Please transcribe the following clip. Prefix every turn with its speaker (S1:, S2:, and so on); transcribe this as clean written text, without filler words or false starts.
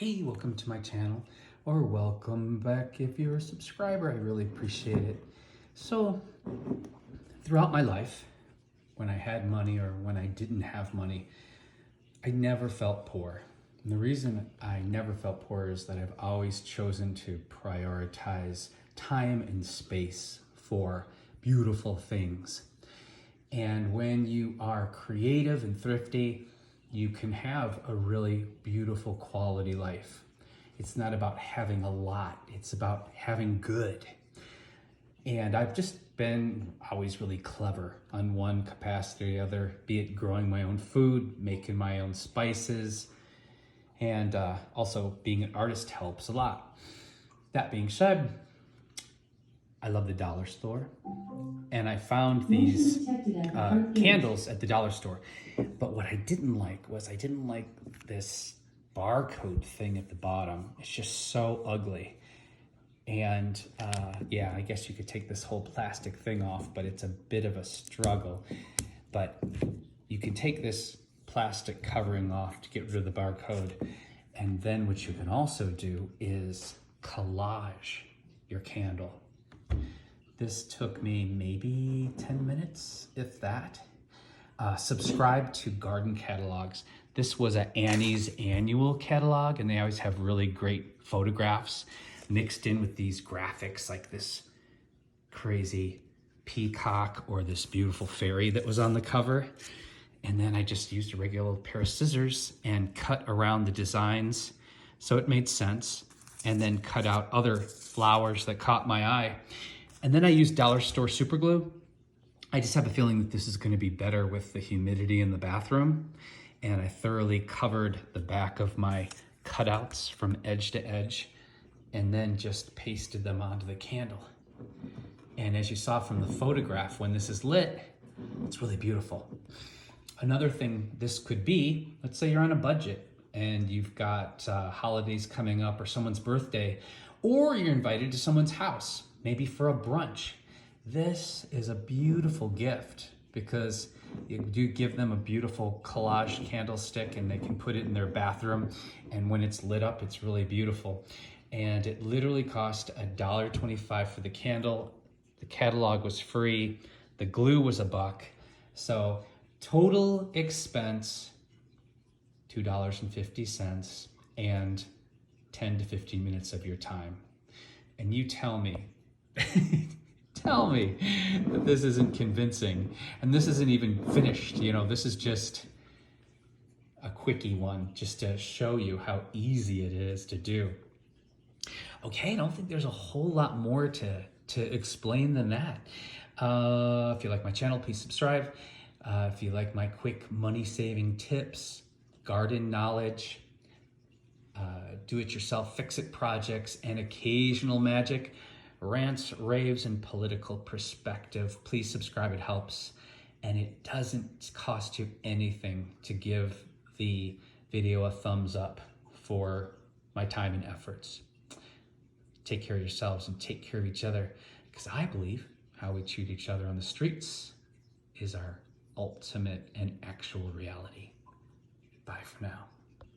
S1: Hey, welcome to my channel, or welcome back if you're a subscriber. I really appreciate it. So, throughout my life, when I had money or when I didn't have money, I never felt poor. And the reason I never felt poor is that I've always chosen to prioritize time and space for beautiful things. And when you are creative and thrifty, you can have a really beautiful quality life. It's not about having a lot, it's about having good. And I've just been always really clever on one capacity or the other, be it growing my own food, making my own spices, and also being an artist helps a lot. That being said, I love the dollar store, and I found these candles at the dollar store. But what I didn't like was I didn't like this barcode thing at the bottom. It's just so ugly. And yeah, I guess you could take this whole plastic thing off, but it's a bit of a struggle. But you can take this plastic covering off to get rid of the barcode. And then what you can also do is collage your candle. This took me maybe 10 minutes, if that. Subscribe to garden catalogs. This was a Annie's annual catalog, and they always have really great photographs mixed in with these graphics, like this crazy peacock or this beautiful fairy that was on the cover. And then I just used a regular pair of scissors and cut around the designs so it made sense, and then cut out other flowers that caught my eye. And then I used dollar store super glue. I just have a feeling that this is going to be better with the humidity in the bathroom. And I thoroughly covered the back of my cutouts from edge to edge and then just pasted them onto the candle. And as you saw from the photograph, when this is lit, it's really beautiful. Another thing this could be, let's say you're on a budget and you've got holidays coming up or someone's birthday, or you're invited to someone's house, maybe for a brunch. This is a beautiful gift because you do give them a beautiful collage candlestick and they can put it in their bathroom, and when it's lit up, it's really beautiful. And it literally cost $1.25 for the candle. The catalog was free. The glue was $1. So total expense, $2.50 and 10 to 15 minutes of your time. And you tell me, tell me that this isn't convincing. And this isn't even finished. You know, this is just a quickie one just to show you how easy it is to do. Okay, I don't think there's a whole lot more to explain than that. If you like my channel, please subscribe. If you like my quick money-saving tips, garden knowledge, do-it-yourself, fix-it projects, and occasional magic, rants, raves, and political perspective, please subscribe. It helps, and it doesn't cost you anything to give the video a thumbs up for my time and efforts. Take care of yourselves and take care of each other, because I believe how we treat each other on the streets is our ultimate and actual reality. Bye for now.